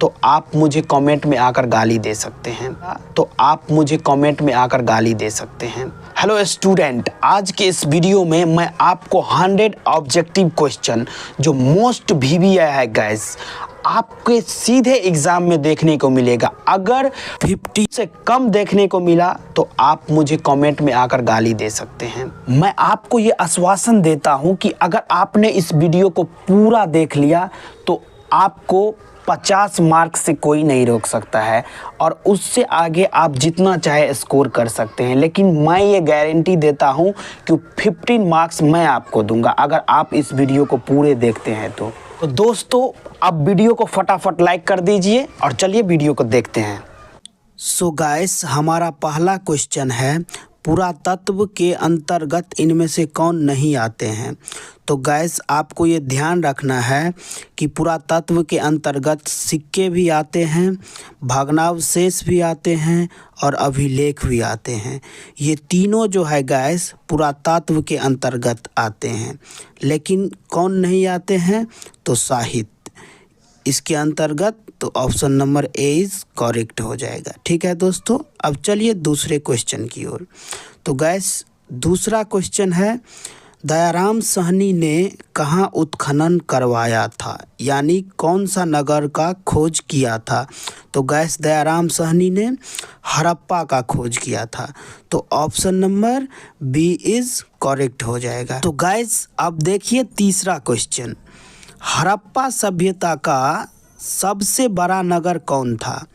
तो आप मुझे कमेंट में आकर गाली दे सकते हैं। हेलो स्टूडेंट, आज के इस वीडियो में मैं आपको 100 ऑब्जेक्टिव क्वेश्चन जो मोस्ट VBI है गाइस, आपके सीधे एग्जाम में देखने को मिलेगा। अगर 50 से कम देखने को मिला तो आप मुझे कमेंट में आकर गाली दे सकते हैं। मैं आपको ये आश्वासन देता हूं कि अगर आपने इस वीडियो को पूरा देख लिया तो आपको 50 मार्क से कोई नहीं रोक सकता है और उससे आगे आप जितना चाहे स्कोर कर सकते हैं। लेकिन मैं ये गारंटी देता हूं कि 15 मार्क्स मैं आपको दूंगा अगर आप इस वीडियो को पूरे देखते हैं तो दोस्तों आप वीडियो को फटाफट लाइक कर दीजिए और चलिए वीडियो को देखते हैं। सो गाइस, हमारा पहला क्वेश्चन है, पुरातत्व के अंतर्गत इनमें से कौन नहीं आते हैं। तो गैस आपको ये ध्यान रखना है कि पुरातत्व के अंतर्गत सिक्के भी आते हैं, भग्नावशेष भी आते हैं और अभिलेख भी आते हैं। ये तीनों जो है गैस पुरातत्व के अंतर्गत आते हैं। लेकिन कौन नहीं आते हैं? तो साहित्य इसके अंतर्गत, तो option number A is correct हो जाएगा। ठीक है दोस्तों, अब चलिए दूसरे क्वेश्चन की ओर। तो गैस दूसरा क्वेश्चन है, दयाराम साहनी ने कहाँ उत्खनन करवाया था, यानी कौन सा नगर का खोज किया था। तो गैस दयाराम साहनी ने हड़प्पा का खोज किया था, तो option number B is correct हो जाएगा। तो गैस अब देखिए तीसरा क्वेश्चन, हड़प्पा सभ्यता का सबसे बड़ा नगर कौन था।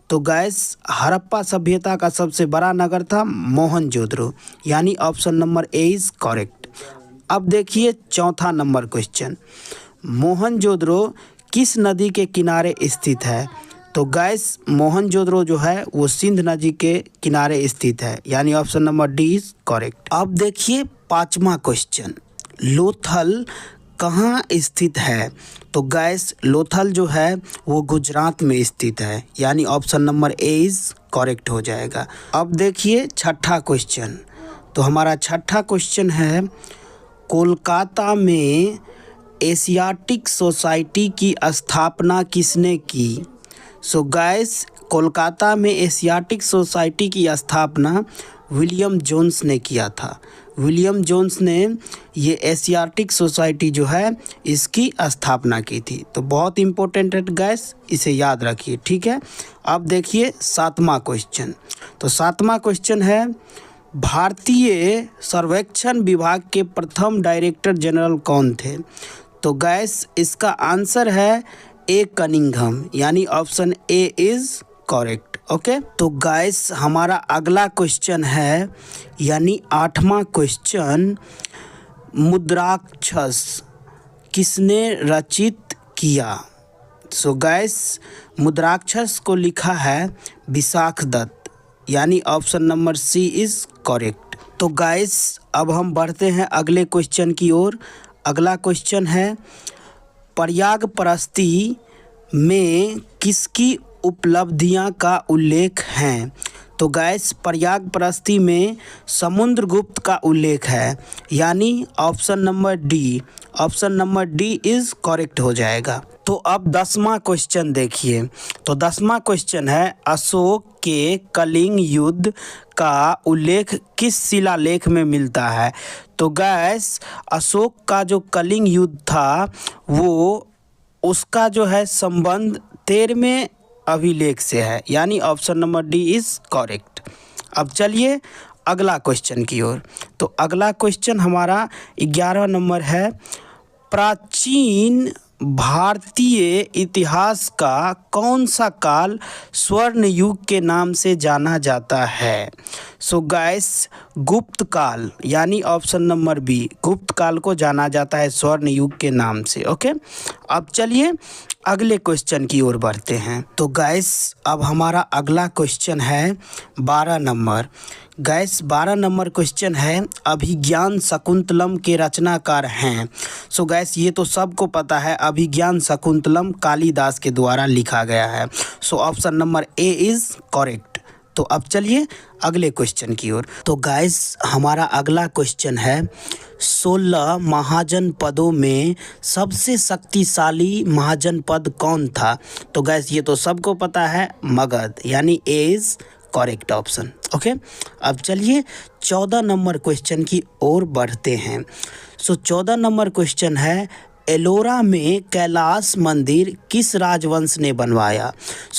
तो गैस हड़प्पा सभ्यता का सबसे बड़ा नगर था मोहनजोदड़ो, यानी option number A is correct. अब देखिए चौथा नंबर क्वेश्चन, मोहनजोदड़ो किस नदी के किनारे स्थित है। तो गैस मोहनजोदड़ो जो है वो सिंध नदी के किनारे स्थित है, यानी option number D is correct. अब देखिए पांचवा क्वेश्चन, लोथल कहाँ स्थित है। तो गैस लोथल जो है वो गुजरात में स्थित है, यानी option number A is correct हो जाएगा। अब देखिए छठा क्वेश्चन, तो हमारा छठा क्वेश्चन है, कोलकाता में एशियाटिक सोसाइटी की स्थापना किसने की। सो गैस कोलकाता में एशियाटिक सोसाइटी की स्थापना विलियम जोन्स ने किया था। विलियम जोन्स ने ये एशियाटिक सोसाइटी जो है इसकी स्थापना की थी। तो बहुत इम्पोर्टेंट है गैस, इसे याद रखिए। ठीक है, अब देखिए सातवां क्वेश्चन। तो सातवां क्वेश्चन है, भारतीय सर्वेक्षण विभाग के प्रथम डायरेक्टर जनरल कौन थे। तो गैस इसका आंसर है ए कनिंघम, यानी option A is correct. Okay, तो गाइस हमारा अगला क्वेश्चन है, यानी आठवां क्वेश्चन, मुद्राक्षस किसने रचित किया। सो गाइस मुद्राक्षस को लिखा है विशाख दत्त, यानी option number C is correct. तो गाइस अब हम बढ़ते हैं अगले क्वेश्चन की ओर। अगला क्वेश्चन है, प्रयागपरस्ती में किसकी उपलब्धियां का उल्लेख हैं। तो गैस प्रयागपरस्ती में समुद्रगुप्त का उल्लेख है, यानी option number D is correct हो जाएगा। तो अब 10वां क्वेश्चन देखिए। तो 10वां क्वेश्चन है, अशोक के कलिंग युद्ध का उल्लेख किस शिलालेख में मिलता है। तो गैस अशोक का जो कलिंग युद्ध था वो उसका जो है संबंध 13वें अभिलेख से है, यानी option number D is correct. अब चलिए अगला क्वेश्चन की ओर। तो अगला क्वेश्चन हमारा 11वां नंबर है, प्राचीन भारतीय इतिहास का कौन सा काल स्वर्ण युग के नाम से जाना जाता है। सो गैस गुप्त काल, यानी ऑप्शन नंबर बी, गुप्त काल को जाना जाता है स्वर्ण युग के नाम से। ओके, अब चलिए अगले क्वेश्चन की ओर बढ़ते हैं। तो गैस अब हमारा अगला क्वेश्चन है 12 नंबर। गैस 12 नंबर क्वेश्चन है, अभिज्ञान शकुंतलम के रचनाकार हैं। सो गैस ये तो सबको पता है, अभिज्ञान शकुंतलम कालिदास के द्वारा लिखा गया है। So option number A is correct. तो तो अब चलिए अगले क्वेश्चन की ओर। तो गाइस हमारा अगला क्वेश्चन है 16 महाजनपदों में सबसे शक्तिशाली महाजनपद कौन था? तो गाइस ये तो सबको पता है, मगध, यानी ए इज करेक्ट ऑप्शन। ओके, अब चलिए 14 नंबर क्वेश्चन की ओर बढ़ते हैं। 14 नंबर क्वेश्चन है एलोरा में कैलाश मंदिर किस राजवंश ने बनवाया?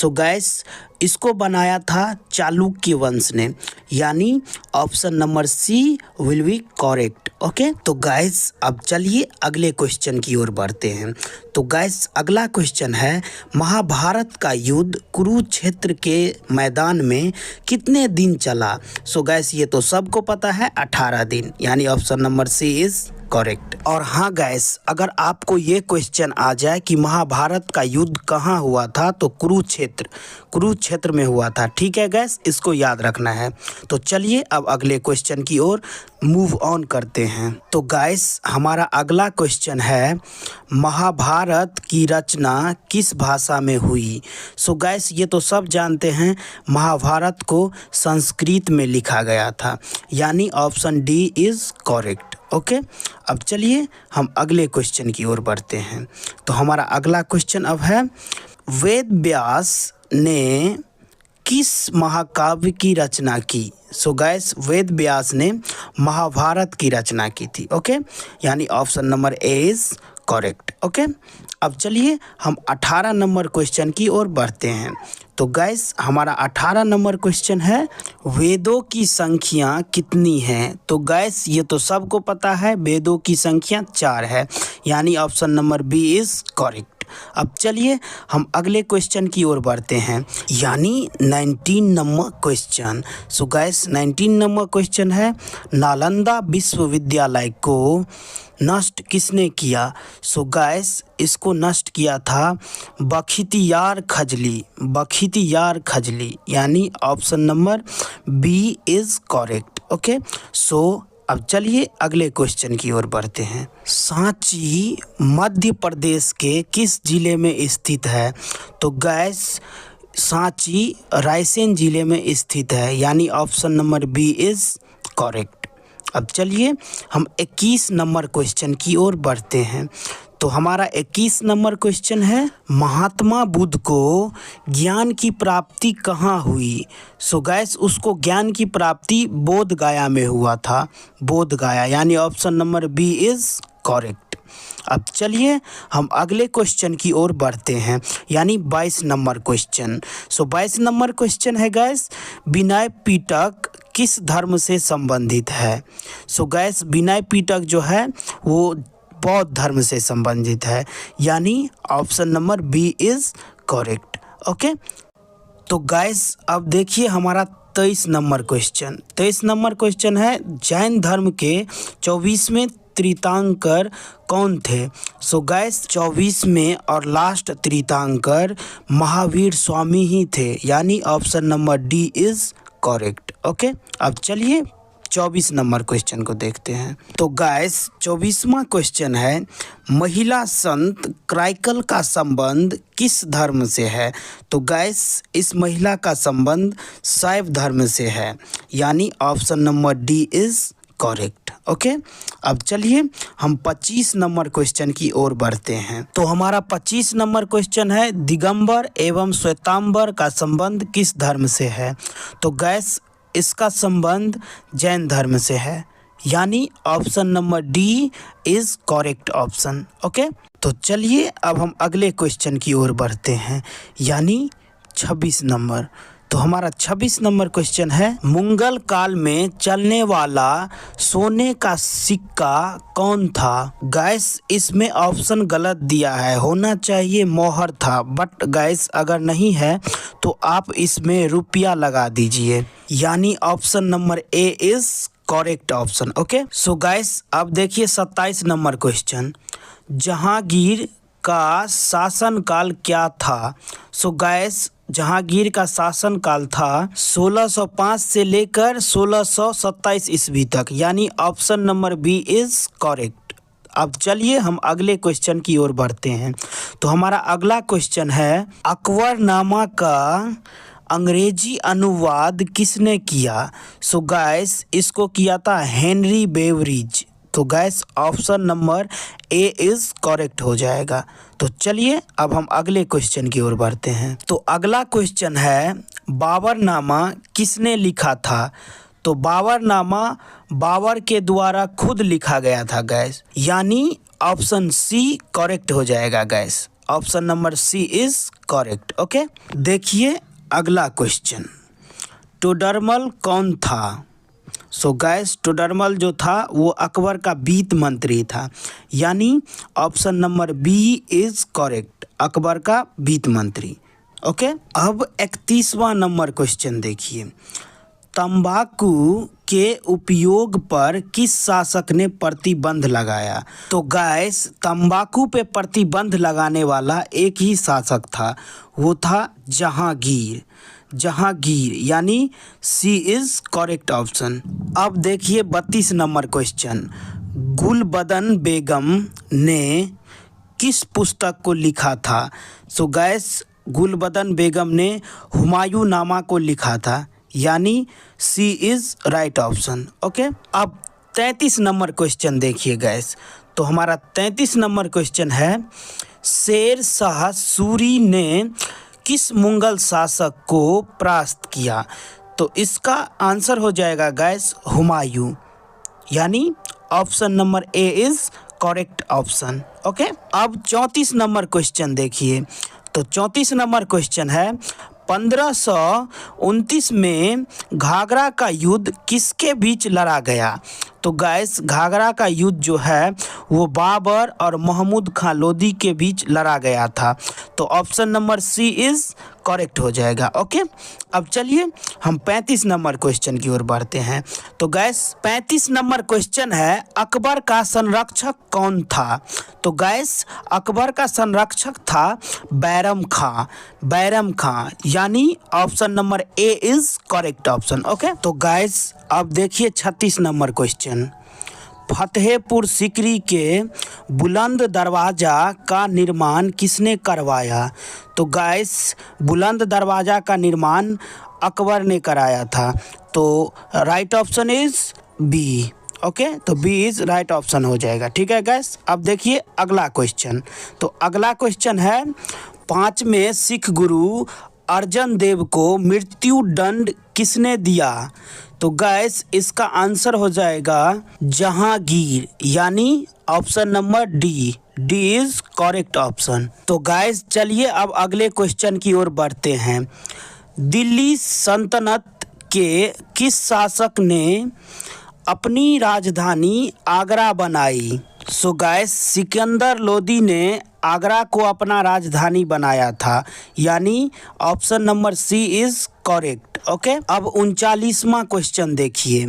गैस इसको बनाया था चालुक्य वंश ने, यानी option number C will be correct. Okay, तो गैस अब चलिए अगले क्वेश्चन की ओर बढ़ते हैं। तो गैस अगला क्वेश्चन है महाभारत का युद्ध कुरुक्षेत्र के मैदान में कितने दिन चला? गैस ये तो सबको पता है 18 दिन, यानी option number C is correct. और हाँ गैस, अगर आपको ये क्वेश्चन आ जाए कि महाभारत का युद्ध कहाँ हुआ था, तो कुरुक्षेत्र में हुआ था। ठीक है गैस, इसको याद रखना है। तो चलिए अब अगले क्वेश्चन की ओर मूव ऑन करते हैं। तो गैस हमारा अगला क्वेश्चन है महाभारत की रचना किस भाषा में हुई? गैस ये तो सब जानते हैं, महाभारत को संस्कृत में लिखा गया था, यानी option D is correct. Okay, अब चलिए हम अगले क्वेश्चन की ओर बढ़ते हैं। तो हमारा अगला क्वेश्चन अब है वेद व्यास ने किस महाकाव्य की रचना की? गैस वेद व्यास ने महाभारत की रचना की थी। ओके, यानी option number A is correct. Okay, अब चलिए हम 18 नंबर क्वेश्चन की ओर बढ़ते हैं। तो गैस हमारा 18 नंबर क्वेश्चन है वेदों की संख्या कितनी है? तो गैस ये तो सबको पता है, वेदों की संख्या 4 है, यानी option number B is correct. अब चलिए हम अगले क्वेश्चन की ओर बढ़ते हैं, यानी 19 number question. Gas 19 number question है नालंदा विश्वविद्यालय को नष्ट किसने किया? गैस इसको नष्ट किया था बख्तियार खजली, यानी option number B is correct. Okay, अब चलिए अगले क्वेश्चन की ओर बढ़ते हैं। सांची मध्य प्रदेश के किस जिले में स्थित है? तो गैस सांची रायसेन जिले में स्थित है, यानी option number B is correct. अब चलिए हम 21 नंबर क्वेश्चन की ओर बढ़ते हैं। तो हमारा 21 नंबर क्वेश्चन है महात्मा बुद्ध को ज्ञान की प्राप्ति कहाँ हुई? गैस उसको ज्ञान की प्राप्ति बोध गया में हुआ था, यानी option number B is correct. अब चलिए हम अगले क्वेश्चन की ओर बढ़ते हैं, यानी 22 नंबर क्वेश्चन। 22 नंबर क्वेश्चन है गैस विनय पिटक किस धर्म से संबंधित है? गैस विनय पिटक जो है वो बौद्ध धर्म से संबंधित है, यानी option number B is correct. Okay, तो गैस अब देखिए हमारा 23 नंबर क्वेश्चन। 23 नंबर क्वेश्चन है जैन धर्म के 24वें तीर्थंकर कौन थे? गैस 24वें और लास्ट तीर्थंकर महावीर स्वामी ही थे, यानी option number D is correct. Okay, अब चलिए 24 नंबर क्वेश्चन को देखते हैं। तो गैस 24वां क्वेश्चन है महिला संत क्राइकल का संबंध किस धर्म से है? तो गैस इस महिला का संबंध शैव धर्म से है, यानी option number D is correct. Okay, अब चलिए हम 25 नंबर क्वेश्चन की ओर बढ़ते हैं। तो हमारा 25 नंबर क्वेश्चन है दिगंबर एवं श्वेतांबर का संबंध किस धर्म से है? तो गैस इसका संबंध जैन धर्म से है, यानी option number D is correct option. Okay, तो चलिए अब हम अगले क्वेश्चन की ओर बढ़ते हैं, यानी 26 नंबर। तो हमारा 26 नंबर क्वेश्चन है मुगल काल में चलने वाला सोने का सिक्का कौन था? गैस इसमें ऑप्शन गलत दिया है, होना चाहिए मोहर था, बट गैस अगर नहीं है तो आप इसमें रुपया लगा दीजिए, यानी option number A is correct option. Okay, gas अब देखिए 27 नंबर क्वेश्चन जहांगीर का शासनकाल क्या था? गैस जहांगीर का शासनकाल था 1605 से लेकर 1627 ईस्वी तक, यानी option number B is correct. अब चलिए हम अगले क्वेश्चन की ओर बढ़ते हैं। तो हमारा अगला क्वेश्चन है अकबरनामा का अंग्रेजी अनुवाद किसने किया? सो गाइस इसको किया था हेनरी बेवरिज। तो gas option number A is correct हो जाएगा। तो चलिए अब हम अगले क्वेश्चन की ओर बढ़ते हैं। तो अगला क्वेश्चन है बाबरनामा किसने लिखा था? तो बाबरनामा बाबर के द्वारा खुद लिखा गया था गैस, यानी ऑप्शन सी करेक्ट हो जाएगा guys. Option number C is correct. Okay, देखिए अगला क्वेश्चन, टोडरमल कौन था? सो गैस टोडरमल जो था वो अकबर का वित्त मंत्री था, यानी option number B is correct, Akbar का वित्त मंत्री। ओके, अब 31वां नंबर क्वेश्चन देखिए, तंबाकू के उपयोग पर किस शासक ने प्रतिबंध लगाया? तो गैस तंबाकू पे प्रतिबंध लगाने वाला एक ही शासक था, वो था जहांगीर। जहांगीर यानी सी इज करेक्ट ऑप्शन। अब देखिए 32 नंबर क्वेश्चन, गुलबदन बेगम ने किस पुस्तक को लिखा था? सो गैस गुलबदन बेगम ने हुमायूं नामा को लिखा था, यानी सी इज राइट ऑप्शन। ओके, अब 33 नंबर क्वेश्चन देखिए गैस। तो हमारा 33 नंबर क्वेश्चन है, शेर शाह सूरी ने किस मुगल शासक को परास्त किया? तो इसका आंसर हो जाएगा गैस हुमायूं, यानी option number A is correct option. Okay, अब 34 नंबर क्वेश्चन देखिए। तो 34 नंबर क्वेश्चन है, 1529 में घाघरा का युद्ध किसके बीच लड़ा गया? तो गैस घाघरा का युद्ध जो है वो बाबर और महमूद खां लोदी के बीच लड़ा गया था। तो option number C is correct हो जाएगा। ओके, अब चलिए हम 35 नंबर क्वेश्चन की ओर बढ़ते हैं। तो गैस 35 नंबर क्वेश्चन है, अकबर का संरक्षक कौन था? तो गैस अकबर का संरक्षक था बैरम खां। बैरम खां यानी option number A is correct option. Okay, तो गैस अब देखिए 36 नंबर क्वेश्चन, फतेहपुर सीकरी के बुलंद दरवाज़ा का निर्माण किसने करवाया? तो गैस बुलंद दरवाज़ा का निर्माण अकबर ने कराया था। तो right option is B. Okay, तो बी इज राइट ऑप्शन हो जाएगा। ठीक है गैस, अब देखिए अगला क्वेश्चन। तो अगला क्वेश्चन है, 5वें सिख गुरु अर्जन देव को मृत्यु दंड किसने दिया? तो गैस इसका आंसर हो जाएगा जहांगीर, यानी option number D. D is correct option. तो गैस चलिए अब अगले क्वेश्चन की ओर बढ़ते हैं। दिल्ली सल्तनत के किस शासक ने अपनी राजधानी आगरा बनाई? सो गैस सिकंदर लोदी ने आगरा को अपना राजधानी बनाया था, यानी option number C is correct. Okay, अब 39वां क्वेश्चन देखिए,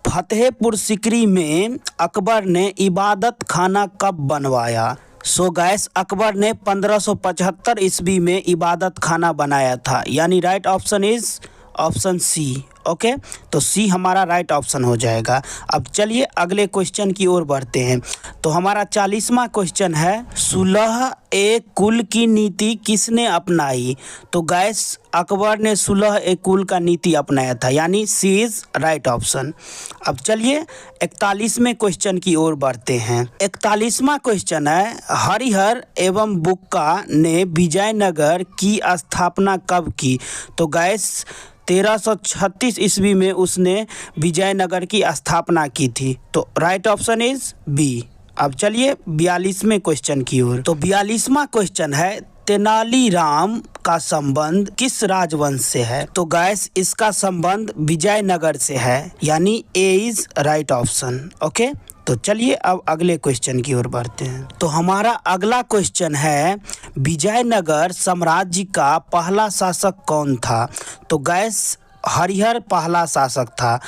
फतेहपुर सीकरी में अकबर ने इबादत खाना कब बनवाया? सो गैस अकबर ने 1575 ईस्वी में इबादत खाना बनाया था, यानी right option is option C. Okay, तो सी हमारा राइट ऑप्शन हो जाएगा। अब चलिए अगले क्वेश्चन की ओर बढ़ते हैं। तो हमारा 40वां क्वेश्चन है, सुलह ए कुल की नीति किसने अपनाई? तो गैस अकबर ने सुलह ए कुल का नीति अपनाया था, यानी सी इज राइट ऑप्शन। अब चलिए 41वें क्वेश्चन की ओर बढ़ते हैं। 41वां क्वेश्चन है, हरिहर एवं बुक्का ने विजयनगर की स्थापना कब की? तो गैस 1336 ईस्वी में उसने विजयनगर की स्थापना की थी। तो राइट ऑप्शन इज बी। अब चलिए 42वें क्वेश्चन की ओर। तो 42वां क्वेश्चन है, तेनालीराम का संबंध किस राजवंश से है? तो गैस इसका संबंध विजयनगर से है, यानी ए इज राइट ऑप्शन। ओके, तो चलिए अब अगले क्वेश्चन की ओर बढ़ते हैं। तो हमारा अगला क्वेश्चन है, विजयनगर साम्राज्य का पहला शासक कौन था? तो गैस हरिहर पहला शासक था।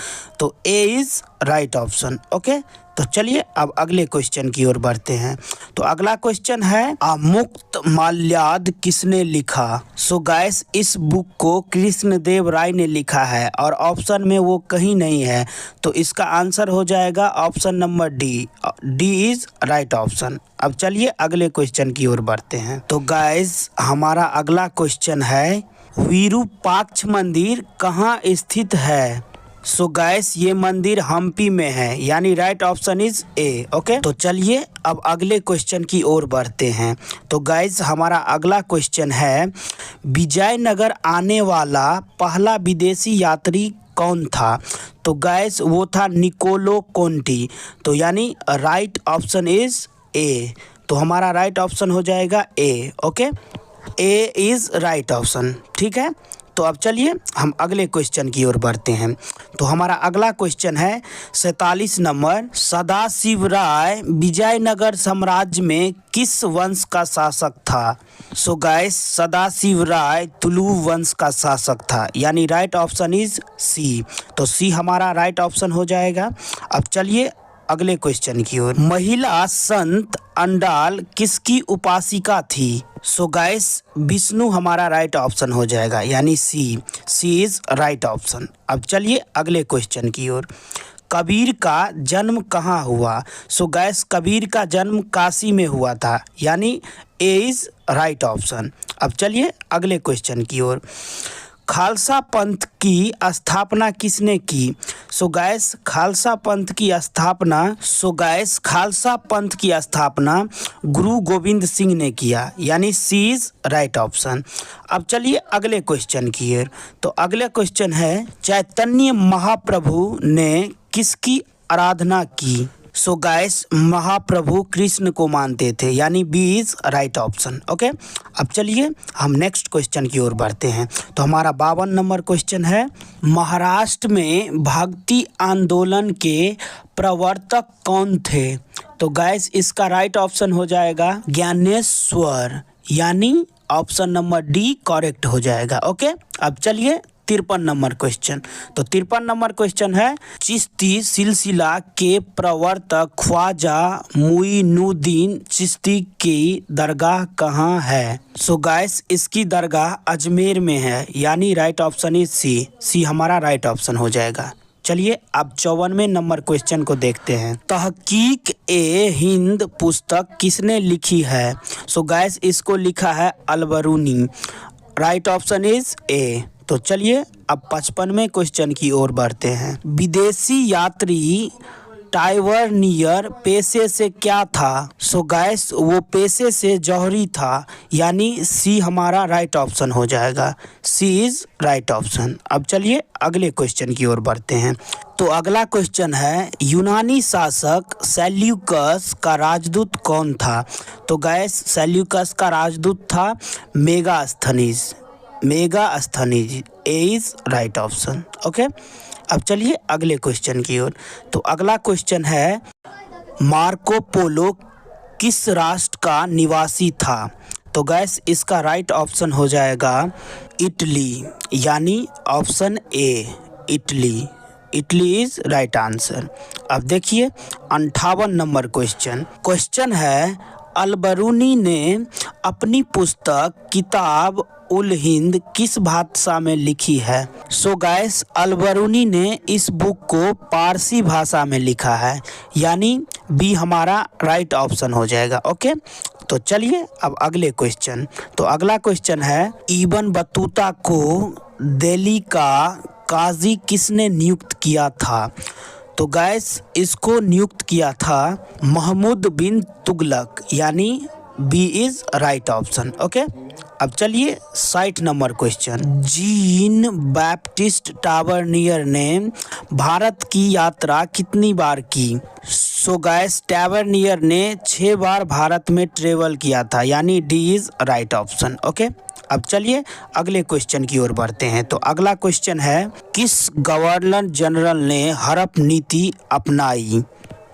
तो ए इज राइट ऑप्शन। ओके, तो चलिए अब अगले क्वेश्चन की ओर बढ़ते हैं। तो अगला क्वेश्चन है मुक्त माल्याद किसने लिखा? सो गाइस इस बुक को कृष्णदेव राय ने लिखा है और ऑप्शन में वो कहीं नहीं है, तो इसका आंसर हो जाएगा option number D. D is right option. अब चलिए अगले क्वेश्चन की ओर बढ़ते हैं। तो गाइस हमारा अगला क्वेश्चन है विरूपाक्ष मंदिर कहाँ स्थित है? सो गाइस ये मंदिर हम्पी में है, यानी right option is a. Okay, तो चलिए अब अगले क्वेश्चन की ओर बढ़ते हैं। तो गाइस हमारा अगला क्वेश्चन है विजयनगर आने वाला पहला विदेशी यात्री कौन था? तो गाइस वो था निकोलो कोंटी। तो यानी राइट ऑप्शन इज ए। तो हमारा राइट ऑप्शन हो जाएगा A. Okay, A is right option. ठीक है, तो अब चलिए हम अगले क्वेश्चन की ओर बढ़ते हैं। तो हमारा अगला क्वेश्चन है 47 नंबर, सदाशिव राय विजयनगर साम्राज्य में किस वंश का शासक था? सो गाइस सदाशिव राय तुलु वंश का शासक था, यानी राइट ऑप्शन इज सी। तो सी हमारा राइट ऑप्शन हो जाएगा। अब चलिए अगले क्वेश्चन की ओर। महिला संत अंडाल किसकी उपासिका थी? सो गाइस विष्णु हमारा राइट ऑप्शन हो जाएगा, यानी सी। सी इज राइट ऑप्शन। अब चलिए अगले क्वेश्चन की ओर। कबीर का जन्म कहाँ हुआ? सो गाइस कबीर का जन्म काशी में हुआ था, यानी ए इज राइट ऑप्शन। अब चलिए अगले क्वेश्चन की ओर। खालसा पंथ की स्थापना किसने की? सो गाइस खालसा पंथ की स्थापना गुरु गोविंद सिंह ने किया, यानी सी इज राइट ऑप्शन। अब चलिए अगले क्वेश्चन की ओर। तो अगला क्वेश्चन है चैतन्य महाप्रभु ने किसकी आराधना की? सो गाइस महाप्रभु कृष्ण को मानते थे, यानी B is right option. Okay, अब चलिए हम नेक्स्ट क्वेश्चन की ओर बढ़ते हैं। तो हमारा 52 नंबर क्वेश्चन है महाराष्ट्र में भक्ति आंदोलन के प्रवर्तक कौन थे? तो गाइस इसका राइट ऑप्शन हो जाएगा ज्ञानेश्वर, यानी ऑप्शन नंबर डी करेक्ट हो जाएगा। ओके, अब चलिए 53 नंबर क्वेश्चन। तो 53 नंबर क्वेश्चन है चिश्ती सिलसिला के प्रवर्तक ख्वाजा मुइनुद्दीन चिश्ती की दरगाह कहाँ है? सो गाइस इसकी दरगाह अजमेर में है, यानी राइट ऑप्शन इज सी। सी हमारा राइट ऑप्शन हो जाएगा। चलिए अब 54वें नंबर क्वेश्चन को देखते हैं। तहकीक ए हिंद पुस्तक किसने लिखी है? सो गाइस इसको लिखा है Al-Biruni, right option is a. तो चलिए अब 55वें क्वेश्चन की ओर बढ़ते हैं। विदेशी यात्री टाइवर्नियर पेशे से क्या था? सो गाइस वो पेशे से जौहरी था, यानी सी हमारा राइट ऑप्शन हो जाएगा। सी इज राइट ऑप्शन। अब चलिए अगले क्वेश्चन की ओर बढ़ते हैं। तो अगला क्वेश्चन है यूनानी शासक सेल्यूकस का राजदूत कौन था? तो गाइस सेल्यूकस का राजदूत था मेगास्थनीज, ए इज राइट ऑप्शन। ओके, अब चलिए अगले क्वेश्चन की ओर। तो अगला क्वेश्चन है मार्को पोलो किस राष्ट्र का निवासी था? तो गैस इसका राइट ऑप्शन हो जाएगा इटली, यानी option A Italy. Italy is right answer. अब देखिए 58 नंबर क्वेश्चन है अलबरूनी ने अपनी पुस्तक किताब उल हिंद किस भाषा में लिखी है? सो गाइस अलबरूनी ने इस बुक को पारसी भाषा में लिखा है, यानी बी हमारा राइट ऑप्शन हो जाएगा। ओके, तो चलिए अब अगले क्वेश्चन। तो अगला क्वेश्चन है इब्न बतूता को दिल्ली का काजी किसने नियुक्त किया था? तो गैस इसको नियुक्त किया था महमूद बिन तुगलक, यानी B is right option. Okay, अब चलिए 60 number question. Jean Baptiste Tavernier ने भारत की यात्रा कितनी बार की? सो गैस टावर्नियर ने 6 बार भारत में ट्रेवल किया था, यानी D is right option. Okay, अब चलिए अगले क्वेश्चन की ओर बढ़ते हैं। तो अगला क्वेश्चन है किस गवर्नर जनरल ने हड़प नीति अपनाई?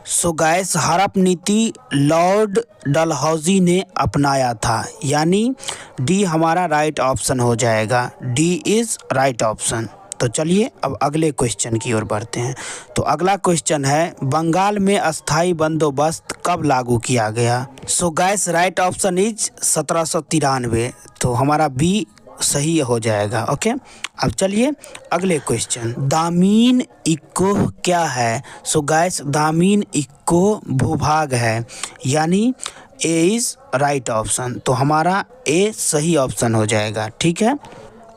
सो गैस हड़प नीति लॉर्ड डलहौजी ने अपनाया था, यानी डी हमारा राइट ऑप्शन हो जाएगा। D is right option. तो तो चलिए अब अगले क्वेश्चन की ओर बढ़ते हैं। तो अगला क्वेश्चन है, बंगाल में अस्थाई बंदोबस्त कब लागू किया गया? So guys right option is 1793। तो हमारा बी सही हो जाएगा। ओके, अब चलिए अगले क्वेश्चन, दामीन इक्को क्या है? सो गाइस दामीन इक्को भूभाग है, यानी ए इज राइट ऑप्शन। तो हमारा ए सही ऑप्शन हो जाएगा। ठीक है,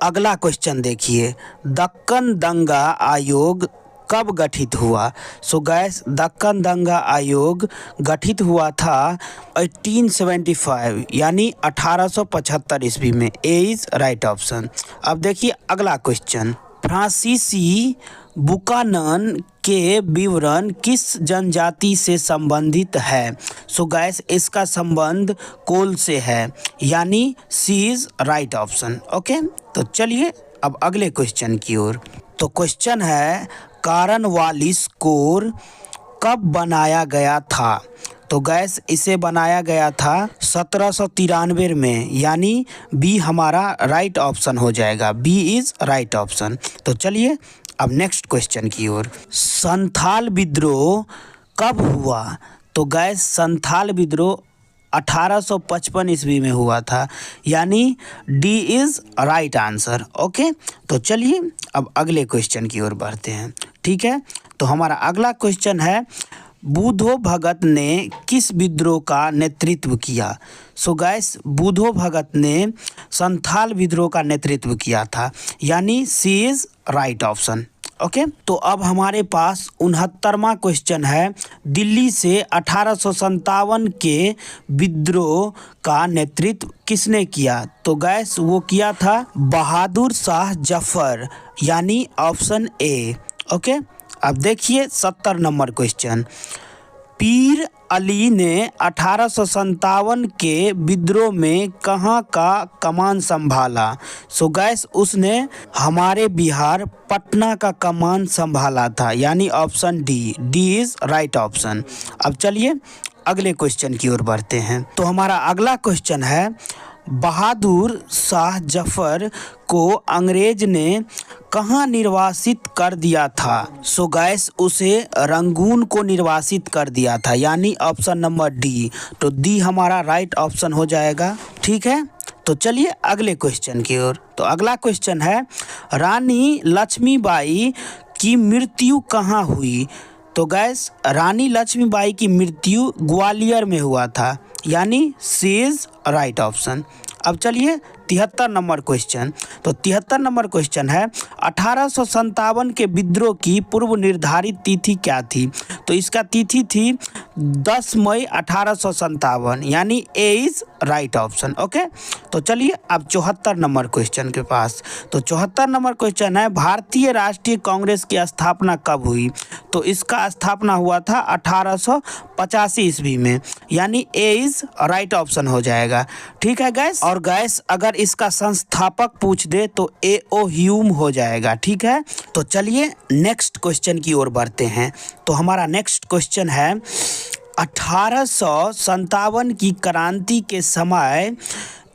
अगला क्वेश्चन देखिए, दक्कन दंगा आयोग कब गठित हुआ? सो गैस दक्कन दंगा आयोग गठित हुआ था 1875 यानी 1875 ईस्वी में। ए इज राइट ऑप्शन। अब देखिए अगला क्वेश्चन, फ्रांसीसी बुकानन के विवरण किस जनजाति से संबंधित है? सो गैस इसका संबंध कोल से है, यानी सी इज राइट ऑप्शन। ओके, तो चलिए अब अगले क्वेश्चन की ओर। तो क्वेश्चन है, कॉर्नवालिस कोर कब बनाया गया था? तो गैस इसे बनाया गया था 1793 में, यानी बी हमारा राइट ऑप्शन हो जाएगा। B is right option. तो चलिए अब नेक्स्ट क्वेश्चन की ओर, संथाल विद्रोह कब हुआ? तो गैस संथाल विद्रोह 1855 ईस्वी में हुआ था, यानी D is right answer. Okay, तो चलिए अब अगले क्वेश्चन की ओर बढ़ते हैं। ठीक है, तो हमारा अगला क्वेश्चन है, बुधो भगत ने किस विद्रोह का नेतृत्व किया? सो गैस बुधो भगत ने संथाल विद्रोह का नेतृत्व किया था, यानी सी इज राइट ऑप्शन। ओके, तो अब हमारे पास 69वां क्वेश्चन है, दिल्ली से 1857 के विद्रोह का नेतृत्व किसने किया? तो गैस वो किया था बहादुर शाह जफर, यानी ऑप्शन ए। ओके, अब देखिए 70 नंबर क्वेश्चन, पीर अली ने 1857 के विद्रोह में कहाँ का कमान संभाला? सो गैस उसने हमारे बिहार पटना का कमान संभाला था, यानी option D. D is right option. अब चलिए अगले क्वेश्चन की ओर बढ़ते हैं। तो हमारा अगला क्वेश्चन है, बहादुर शाह जफर को अंग्रेज ने कहाँ निर्वासित कर दिया था? सो गैस उसे रंगून को निर्वासित कर दिया था, यानी ऑप्शन नंबर डी। तो डी हमारा राइट ऑप्शन हो जाएगा। ठीक है, तो चलिए अगले क्वेश्चन की ओर। तो अगला क्वेश्चन है, रानी लक्ष्मीबाई की मृत्यु कहाँ हुई? तो गैस रानी लक्ष्मीबाई की मृत्यु ग्वालियर में हुआ था, यानी सी इज राइट ऑप्शन। अब चलिए 73 नंबर क्वेश्चन। तो 73 नंबर क्वेश्चन है, 1857 के विद्रोह की पूर्व निर्धारित तिथि क्या थी? तो इसका तिथि थी 10 मई 1857, यानी ए इज राइट ऑप्शन। ओके, तो चलिए अब 74 नंबर क्वेश्चन के पास। तो 74 नंबर क्वेश्चन है, भारतीय राष्ट्रीय कांग्रेस की स्थापना कब हुई? तो इसका स्थापना हुआ था 1885 ईस्वी में, यानी ए इज राइट ऑप्शन हो जाएगा। ठीक है गैस, और गैस अगर इसका संस्थापक पूछ दे तो ए ओ ह्यूम हो जाएगा। ठीक है, तो चलिए नेक्स्ट क्वेश्चन की ओर बढ़ते हैं। तो हमारा नेक्स्ट क्वेश्चन है, 1857 की क्रांति के समय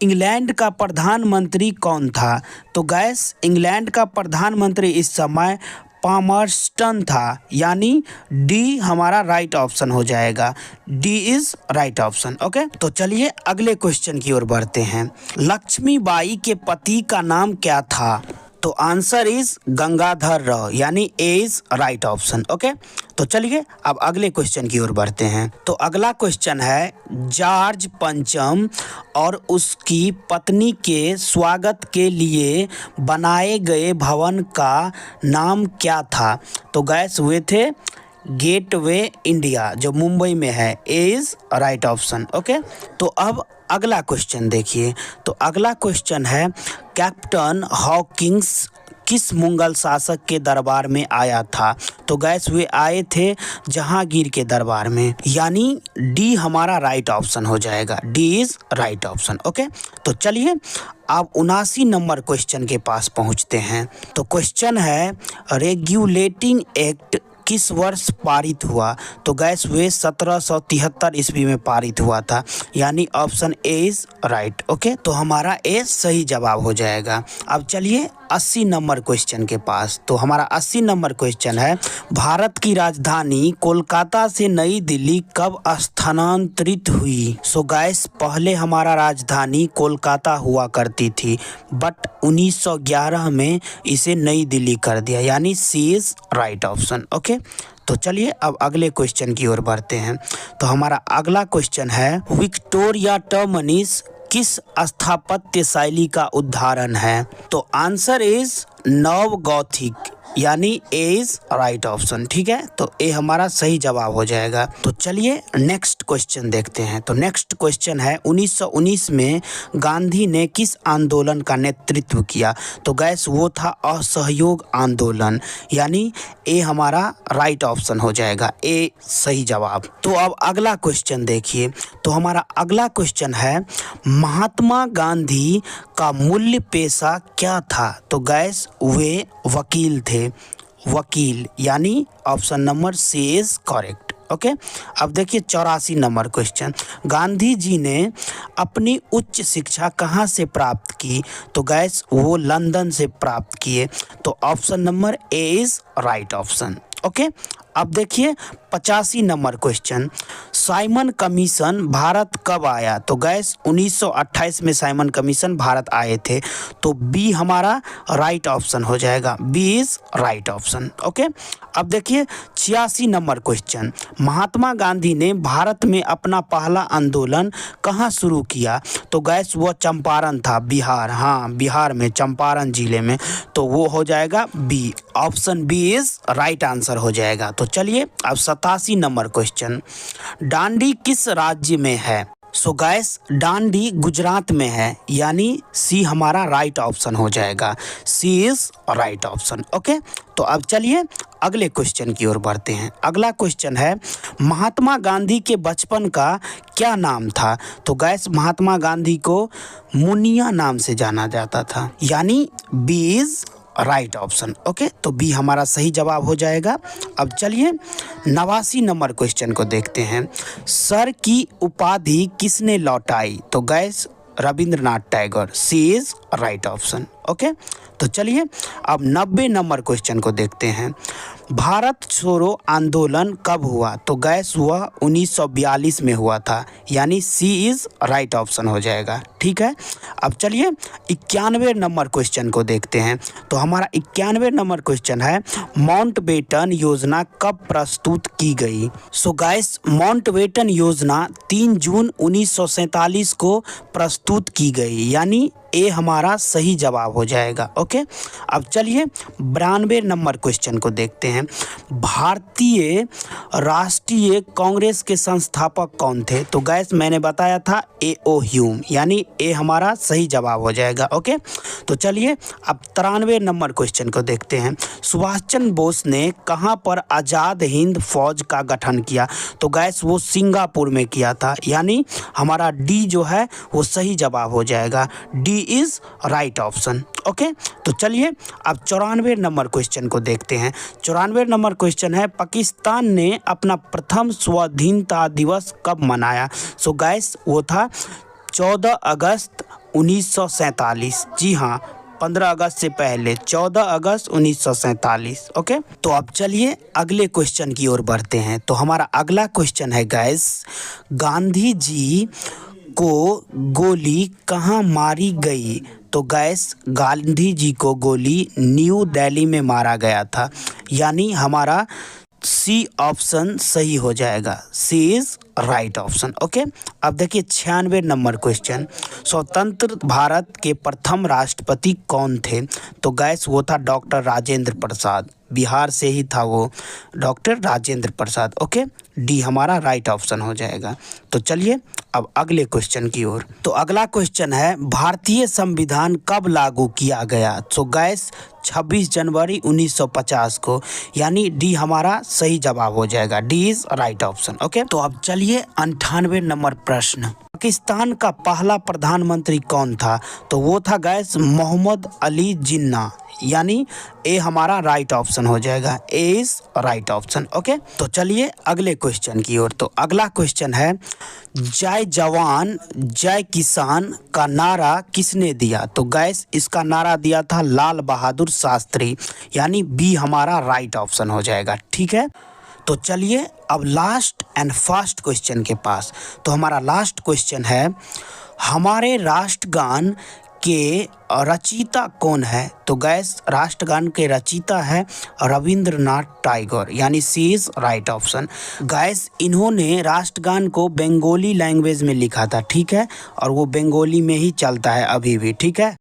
इंग्लैंड का प्रधानमंत्री कौन था? तो गैस इंग्लैंड का प्रधानमंत्री इस समय पामर्स्टन था, यानी डी हमारा राइट ऑप्शन हो जाएगा। D is right option. Okay, तो चलिए अगले क्वेश्चन की ओर बढ़ते हैं। लक्ष्मीबाई के पति का नाम क्या था? तो आंसर इज गंगाधर राव, यानी ए इज राइट ऑप्शन। ओके, तो चलिए अब अगले क्वेश्चन की ओर बढ़ते हैं। तो अगला क्वेश्चन है, जॉर्ज पंचम और उसकी पत्नी के स्वागत के लिए बनाए गए भवन का नाम क्या था? तो गैस वे थे गेटवे इंडिया, जो मुंबई में है। ए इज राइट ऑप्शन। ओके, तो अब अगला क्वेश्चन देखिए। तो अगला क्वेश्चन है, कैप्टन हॉकिंस किस मुगल शासक के दरबार में आया था? तो गैस वे आए थे जहांगीर के दरबार में, यानी डी हमारा राइट ऑप्शन हो जाएगा। D is right option. Okay, तो चलिए आप 79 नंबर क्वेश्चन के पास पहुंचते हैं। तो क्वेश्चन है, रेगुलेटिंग एक्ट किस वर्ष पारित हुआ? तो गैस वे 1773 ईस्वी में पारित हुआ था, यानी option A is right. Okay, तो हमारा ए सही जवाब हो जाएगा। अब चलिए 80 नंबर क्वेश्चन के पास। तो हमारा 80 नंबर क्वेश्चन है, भारत की राजधानी कोलकाता से नई दिल्ली कब स्थानांतरित हुई? सो गैस पहले हमारा राजधानी कोलकाता हुआ करती थी, बट 1911 में इसे नई दिल्ली कर दिया, यानी सी इज राइट ऑप्शन। ओके, तो चलिए अब अगले क्वेश्चन की ओर बढ़ते हैं। तो हमारा अगला क्वेश्चन है, विक्टोरिया टर्मिनस किस स्थापत्य शैली का उदाहरण है? तो आंसर इज नव गॉथिक, यानी ए इज राइट ऑप्शन। ठीक है, तो ए हमारा सही जवाब हो जाएगा। तो चलिए नेक्स्ट क्वेश्चन देखते हैं। तो नेक्स्ट क्वेश्चन है, 1919 में गांधी ने किस आंदोलन का नेतृत्व किया? तो गैस वो था असहयोग आंदोलन, यानी ए हमारा राइट ऑप्शन हो जाएगा, ए सही जवाब। तो अब अगला क्वेश्चन देखिए। तो हमारा अगला क्वेश्चन है, महात्मा गांधी का मूल पेशा क्या था? तो गैस वे वकील थे, वकील, यानी option number C is correct. Okay, अब देखिए 84 नंबर क्वेश्चन, गांधी जी ने अपनी उच्च शिक्षा कहाँ से प्राप्त की? तो गैस वो लंदन से प्राप्त किए, तो option number A is right option. Okay, अब देखिए 85 number question, Simon commission Bharat कब आया? तो गैस 1928 में साइमन कमीशन भारत आए थे, तो बी हमारा राइट ऑप्शन हो जाएगा, B is right option. Okay, अब देखिए 86 नंबर क्वेश्चन, महात्मा गांधी ने भारत में अपना पहला आंदोलन कहाँ शुरू किया? तो गैस वो चंपारण था, बिहार, हाँ बिहार में चंपारण जिले में, तो वो हो जाएगा B, option B is right answer हो जाएगा। तो चलिए अब 87 नंबर क्वेश्चन, डांडी किस राज्य में है? सो गैस डांडी गुजरात में है, यानी सी हमारा राइट ऑप्शन हो जाएगा, सी इज राइट ऑप्शन। ओके, तो अब चलिए अगले क्वेश्चन की ओर बढ़ते हैं। अगला क्वेश्चन है, महात्मा गांधी के बचपन का क्या नाम था? तो गैस महात्मा गांधी को मुनिया नाम से जाना जाता था, यानी B is right option. Okay, तो बी हमारा सही जवाब हो जाएगा। अब चलिए 89 नंबर क्वेश्चन को देखते हैं, सर की उपाधि किसने लौटाई? तो guys Rabindranath Tagore, C is right option. Okay, तो चलिए अब 90 नंबर क्वेश्चन को देखते हैं, भारत छोड़ो आंदोलन कब हुआ? तो गैस वह 1942 में हुआ था, यानी सी इज राइट ऑप्शन हो जाएगा। ठीक है, अब चलिए 91 नंबर क्वेश्चन को देखते हैं। तो हमारा 91 नंबर क्वेश्चन है, माउंटबेटन योजना कब प्रस्तुत की गई? सो गैस माउंटबेटन योजना 3 जून 1947 को प्रस्तुत की गई, यानी ए हमारा सही जवाब हो जाएगा। ओके, अब चलिए 92 नंबर क्वेश्चन को देखते हैं, भारतीय राष्ट्रीय कांग्रेस के संस्थापक कौन थे? तो गैस मैंने बताया था ए.ओ. ह्यूम, यानी ए हमारा सही जवाब हो जाएगा। ओके, तो चलिए अब 93 नंबर क्वेश्चन को देखते हैं, सुभाष चंद्र बोस ने कहाँ पर आज़ाद हिंद फौज का गठन किया? तो गैस वो सिंगापुर में किया था, यानी हमारा डी जो है वो सही जवाब हो जाएगा, D is right option. Okay, तो चलिए अब 94 नंबर क्वेश्चन को देखते हैं। 94 नंबर क्वेश्चन है, पाकिस्तान ने अपना प्रथम स्वाधीनता दिवस कब मनाया? सो गैस वो था 14 अगस्त 1947, जी हाँ 15 अगस्त से पहले 14 अगस्त 1947। ओके, तो अब चलिए अगले क्वेश्चन की ओर बढ़ते हैं। तो हमारा अगला क्वेश्चन है गैस, गांधी जी को गोली कहाँ मारी गई? तो गैस गांधी जी को गोली न्यू दिल्ली में मारा गया था, यानी हमारा सी ऑप्शन सही हो जाएगा, सी इज राइट ऑप्शन। ओके, अब देखिए 96 नंबर क्वेश्चन, स्वतंत्र भारत के प्रथम राष्ट्रपति कौन थे? तो गैस वो था डॉक्टर राजेंद्र प्रसाद, बिहार से ही था वो, doctor Rajendra Prasad. Okay, D हमारा राइट ऑप्शन हो जाएगा। तो चलिए अब अगले क्वेश्चन की ओर। तो अगला क्वेश्चन है, भारतीय संविधान कब लागू किया गया? तो गैस 26 जनवरी 1950 को, यानी डी हमारा सही जवाब हो जाएगा, D is right option. Okay, तो अब चलिए 98 नंबर प्रश्न, पाकिस्तान का पहला प्रधानमंत्री कौन था? तो वो था गैस मोहम्मद अली जिन्ना, यानी ए हमारा राइट ऑप्शन हो जाएगा। ए इज राइट ऑप्शन। ओके, तो चलिए अगले क्वेश्चन की ओर। तो अगला क्वेश्चन है, जय जवान जय किसान का नारा किसने दिया? तो गैस इसका नारा दिया था लाल बहादुर शास्त्री, यानी बी हमारा राइट ऑप्शन हो जाएगा। ठीक है, तो चलिए अब लास्ट एंड फास्ट क्वेश्चन के पास। तो हमारा लास्ट क्वेश्चन है, हमारे राष्ट्रगान के रचयिता कौन है? तो गैस राष्ट्रगान के रचयिता है रविंद्रनाथ टैगोर, यानी सी इज राइट ऑप्शन। गैस इन्होंने राष्ट्रगान को बंगाली लैंग्वेज में लिखा था। ठीक है, और वो बंगाली में ही चलता है अभी भी। ठीक है।